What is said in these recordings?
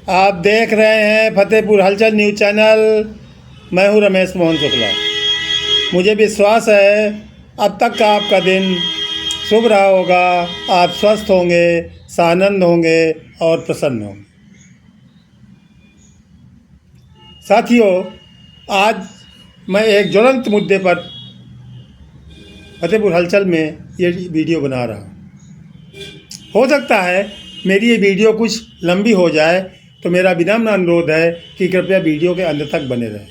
आप देख रहे हैं फतेहपुर हलचल न्यूज़ चैनल। मैं हूं रमेश मोहन शुक्ला। मुझे विश्वास है अब तक का आपका दिन शुभ रहा होगा। आप स्वस्थ होंगे, सानंद होंगे और प्रसन्न होंगे। साथियों, आज मैं एक ज्वलंत मुद्दे पर फतेहपुर हलचल में ये वीडियो बना रहा हूँ। हो सकता है मेरी ये वीडियो कुछ लंबी हो जाए, तो मेरा विनम्र अनुरोध है कि कृपया वीडियो के अंत तक बने रहें।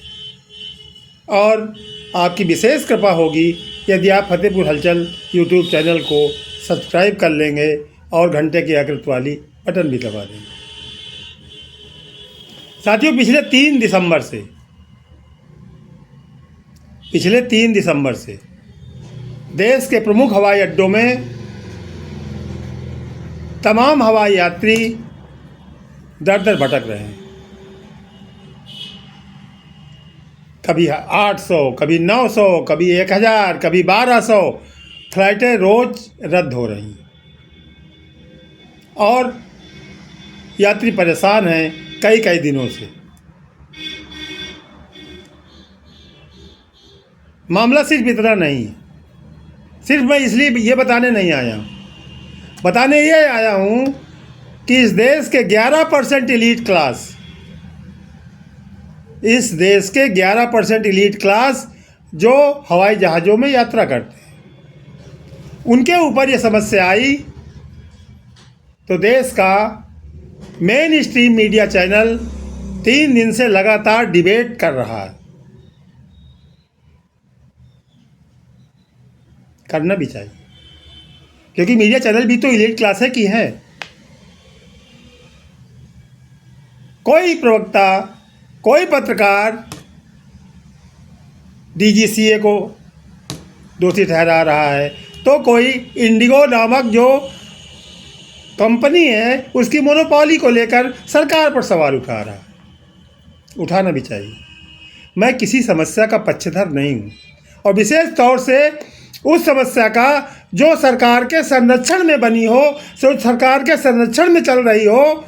और आपकी विशेष कृपा होगी यदि आप फतेहपुर हलचल यूट्यूब चैनल को सब्सक्राइब कर लेंगे और घंटे की आकृति वाली बटन भी दबा देंगे। साथियों, पिछले 3 दिसंबर से देश के प्रमुख हवाई अड्डों में तमाम हवाई यात्री दर दर भटक रहे हैं। कभी 800, कभी 900, कभी 1000, कभी 1200 फ्लाइटें रोज रद्द हो रही हैं और यात्री परेशान हैं कई दिनों से। मामला सिर्फ इतना नहीं है। सिर्फ मैं इसलिए ये बताने नहीं आया हूँ, बताने ये आया हूँ कि इस देश के 11% इलीट क्लास जो हवाई जहाज़ों में यात्रा करते हैं, उनके ऊपर ये समस्या आई तो देश का मेन स्ट्रीम मीडिया चैनल 3 दिन से लगातार डिबेट कर रहा है। करना भी चाहिए, क्योंकि मीडिया चैनल भी तो इलीट क्लास की है। कोई प्रवक्ता, कोई पत्रकार डीजीसीए को दोषी ठहरा रहा है, तो कोई इंडिगो नामक जो कंपनी है उसकी मोनोपोली को लेकर सरकार पर सवाल उठा रहा है। उठाना भी चाहिए। मैं किसी समस्या का पक्षधर नहीं हूँ, और विशेष तौर से उस समस्या का जो सरकार के संरक्षण में बनी हो, जो सरकार के संरक्षण में चल रही हो,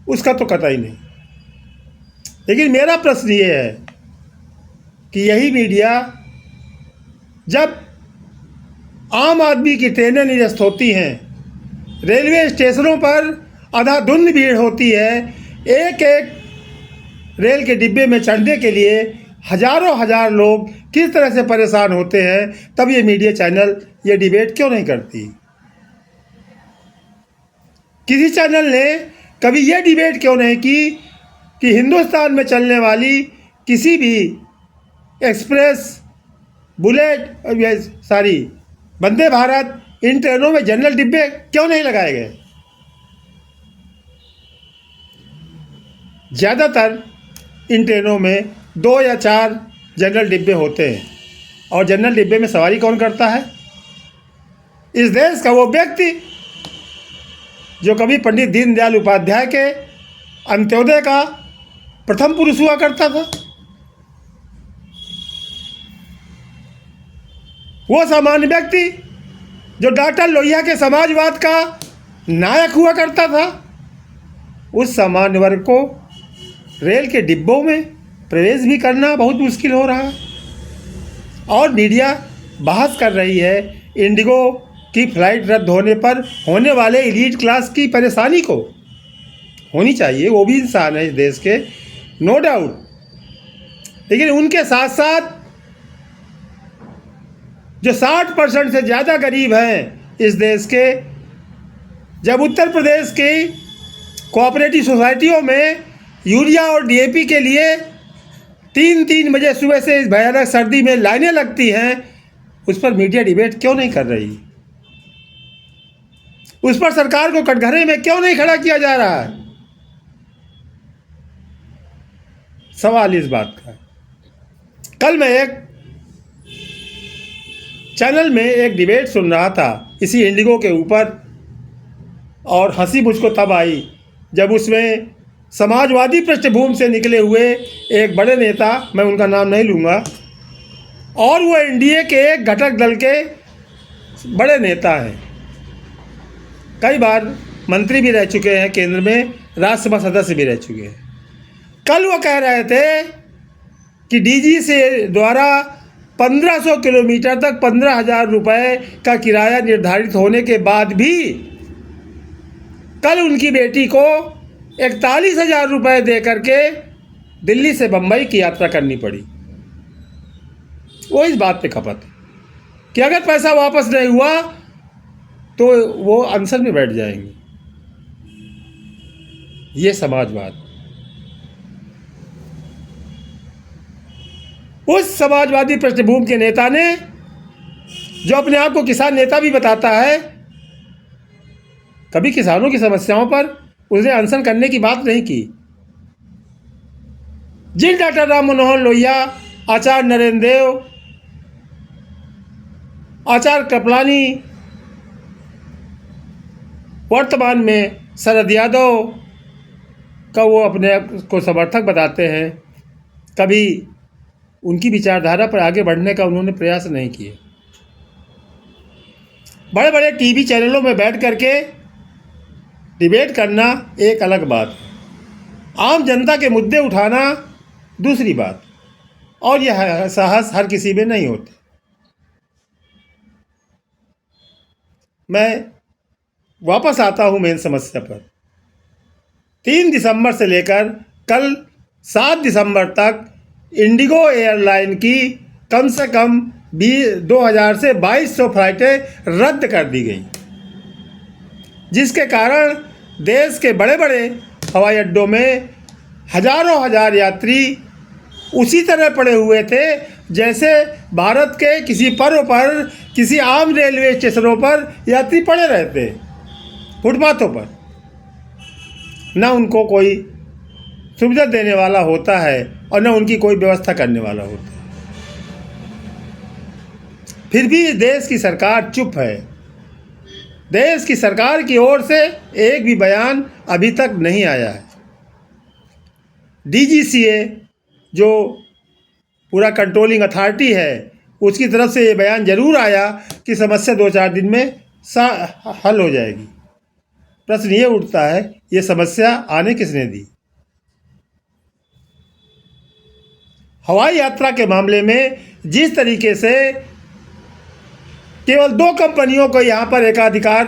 उसका तो कतई नहीं। लेकिन मेरा प्रश्न ये है कि यही मीडिया जब आम आदमी की ट्रेनें निरस्त होती हैं, रेलवे स्टेशनों पर अंधाधुंध भीड़ होती है, एक रेल के डिब्बे में चढ़ने के लिए हजार लोग किस तरह से परेशान होते हैं, तब ये मीडिया चैनल ये डिबेट क्यों नहीं करती? किसी चैनल ने कभी ये डिबेट क्यों नहीं की कि हिंदुस्तान में चलने वाली किसी भी एक्सप्रेस, बुलेट, वंदे भारत, इन ट्रेनों में जनरल डिब्बे क्यों नहीं लगाए गए? ज़्यादातर इन ट्रेनों में 2 या 4 जनरल डिब्बे होते हैं, और जनरल डिब्बे में सवारी कौन करता है? इस देश का वो व्यक्ति जो कभी पंडित दीनदयाल उपाध्याय के अंत्योदय का प्रथम पुरुष हुआ करता था। वो सामान्य व्यक्ति जो डॉक्टर लोहिया के समाजवाद का नायक हुआ करता था, उस सामान्य वर्ग को रेल के डिब्बों में प्रवेश भी करना बहुत मुश्किल हो रहा है। और मीडिया बहस कर रही है इंडिगो की फ़्लाइट रद्द होने पर होने वाले इलीट क्लास की परेशानी को। होनी चाहिए, वो भी इंसान है इस देश के, नो डाउट। लेकिन उनके साथ साथ जो 60% से ज़्यादा गरीब हैं इस देश के, जब उत्तर प्रदेश की कोऑपरेटिव सोसाइटियों में यूरिया और डीएपी के लिए 3 बजे सुबह से इस भयानक सर्दी में लाइनें लगती हैं, उस पर मीडिया डिबेट क्यों नहीं कर रही? उस पर सरकार को कटघरे में क्यों नहीं खड़ा किया जा रहा है? सवाल इस बात का। कल मैं एक चैनल में एक डिबेट सुन रहा था इसी इंडिगो के ऊपर, और हंसी मुझको तब आई जब उसमें समाजवादी पृष्ठभूमि से निकले हुए एक बड़े नेता, मैं उनका नाम नहीं लूँगा, और वो एनडीए के एक घटक दल के बड़े नेता हैं, कई बार मंत्री भी रह चुके हैं केंद्र में, राज्यसभा सदस्य भी रह चुके हैं। कल वो कह रहे थे कि डीजी से द्वारा 1500 किलोमीटर तक 15,000 रुपये का किराया निर्धारित होने के बाद भी कल उनकी बेटी को 41,000 रुपये दे करके दिल्ली से बम्बई की यात्रा करनी पड़ी। वो इस बात पे खपत है कि अगर पैसा वापस नहीं हुआ तो वो अनशन में बैठ जाएंगे। ये समाजवाद। उस समाजवादी पृष्ठभूमि के नेता ने, जो अपने आप को किसान नेता भी बताता है, कभी किसानों की समस्याओं पर उसने अनशन करने की बात नहीं की। जिन डॉक्टर राम मनोहर लोहिया, आचार्य नरेंद्र देव, आचार्य कृपलानी, वर्तमान में शरद यादव का वो अपने को समर्थक बताते हैं, कभी उनकी विचारधारा पर आगे बढ़ने का उन्होंने प्रयास नहीं किए। बड़े बड़े टीवी चैनलों में बैठ करके डिबेट करना एक अलग बात है, आम जनता के मुद्दे उठाना दूसरी बात, और यह साहस हर किसी में नहीं होता। मैं वापस आता हूँ मेन समस्या पर। 3 दिसंबर से लेकर कल 7 दिसंबर तक इंडिगो एयरलाइन की कम से कम 2000 से 2200 फ्लाइटें रद्द कर दी गई, जिसके कारण देश के बड़े बड़े हवाई अड्डों में हजारों हजार यात्री उसी तरह पड़े हुए थे जैसे भारत के किसी पर्व पर, किसी आम रेलवे स्टेशनों पर यात्री पड़े रहते, फुटपाथों पर। न उनको कोई सुविधा देने वाला होता है और न उनकी कोई व्यवस्था करने वाला होता है। फिर भी देश की सरकार चुप है। देश की सरकार की ओर से एक भी बयान अभी तक नहीं आया है। डीजीसीए जो पूरा कंट्रोलिंग अथॉरिटी है, उसकी तरफ से ये बयान जरूर आया कि समस्या 2-4 दिन में हल हो जाएगी। प्रश्न ये उठता है, ये समस्या आने किसने दी? हवाई यात्रा के मामले में जिस तरीके से केवल 2 कंपनियों को यहाँ पर एकाधिकार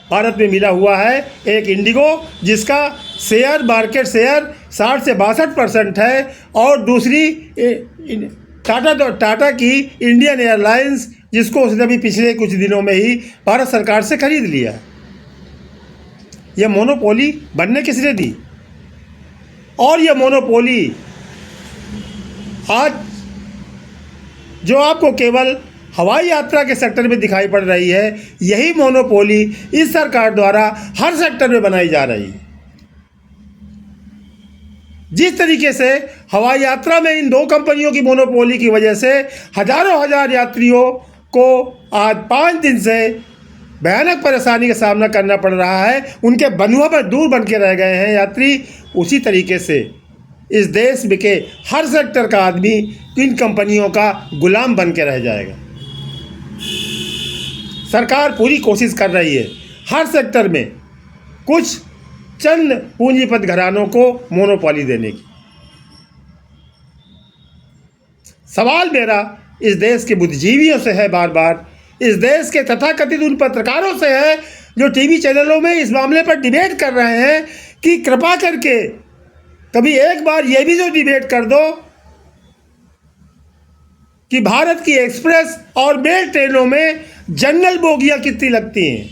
भारत में मिला हुआ है, एक इंडिगो जिसका शेयर, मार्केट शेयर 60 से 62% है, और दूसरी टाटा की इंडियन एयरलाइंस, जिसको उसने अभी पिछले कुछ दिनों में ही भारत सरकार से खरीद लिया। यह मोनोपोली बनने किसने दी? और यह मोनोपोली आज जो आपको केवल हवाई यात्रा के सेक्टर में दिखाई पड़ रही है, यही मोनोपोली इस सरकार द्वारा हर सेक्टर में बनाई जा रही है। जिस तरीके से हवाई यात्रा में इन 2 कंपनियों की मोनोपोली की वजह से हजारों हजार यात्रियों को आज 5 दिन से भयानक परेशानी का सामना करना पड़ रहा है, उनके बंधुआ पर दूर बन के रह गए हैं यात्री, उसी तरीके से इस देश में के हर सेक्टर का आदमी इन कंपनियों का गुलाम बन के रह जाएगा। सरकार पूरी कोशिश कर रही है हर सेक्टर में कुछ चंद पूंजीपति घरानों को मोनोपोली देने की। सवाल मेरा इस देश के बुद्धिजीवियों से है, बार बार इस देश के तथाकथित उन पत्रकारों से है जो टीवी चैनलों में इस मामले पर डिबेट कर रहे हैं, कि कृपा करके कभी एक बार ये भी जो डिबेट कर दो कि भारत की एक्सप्रेस और मेल ट्रेनों में जनरल बोगियां कितनी लगती हैं,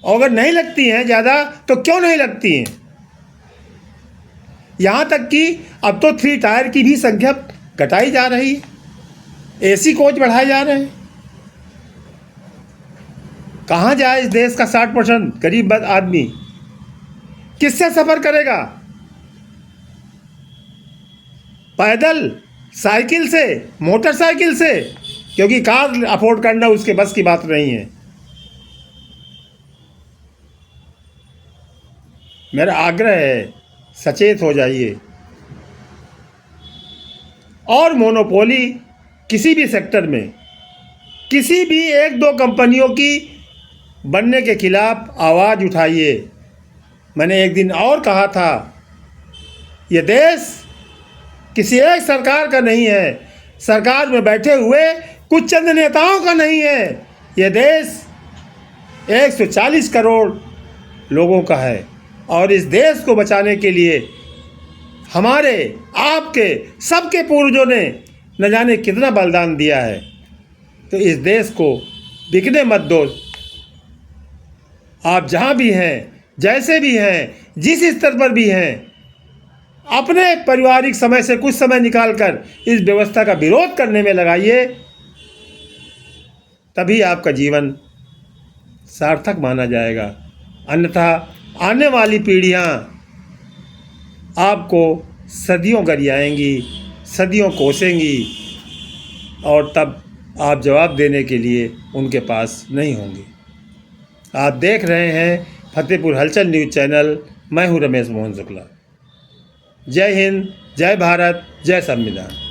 और अगर नहीं लगती हैं ज़्यादा तो क्यों नहीं लगती हैं। यहाँ तक कि अब तो 3 टायर की भी संख्या घटाई जा रही है, एसी कोच बढ़ाए जा रहे हैं। कहाँ जाए इस देश का 60% गरीब आदमी? किससे सफ़र करेगा? पैदल, साइकिल से, मोटरसाइकिल से? क्योंकि कार अफोर्ड करना उसके बस की बात नहीं है। मेरा आग्रह है, सचेत हो जाइए। और मोनोपोली किसी भी सेक्टर में, किसी भी 1-2 कंपनियों की बनने के खिलाफ आवाज़ उठाइए। मैंने एक दिन और कहा था, ये देश किसी एक सरकार का नहीं है, सरकार में बैठे हुए कुछ चंद नेताओं का नहीं है। ये देश 140 करोड़ लोगों का है और इस देश को बचाने के लिए हमारे, आपके, सबके पूर्वजों ने न जाने कितना बलिदान दिया है। तो इस देश को बिकने मत दो। आप जहाँ भी हैं, जैसे भी हैं, जिस स्तर पर भी हैं, अपने पारिवारिक समय से कुछ समय निकालकर इस व्यवस्था का विरोध करने में लगाइए, तभी आपका जीवन सार्थक माना जाएगा। अन्यथा आने वाली पीढ़ियाँ आपको सदियों गरियाएंगी, सदियों कोसेंगी और तब आप जवाब देने के लिए उनके पास नहीं होंगे। आप देख रहे हैं फतेहपुर हलचल न्यूज़ चैनल। मैं हूँ रमेश मोहन शुक्ला। जय हिंद, जय भारत, जय संविधान।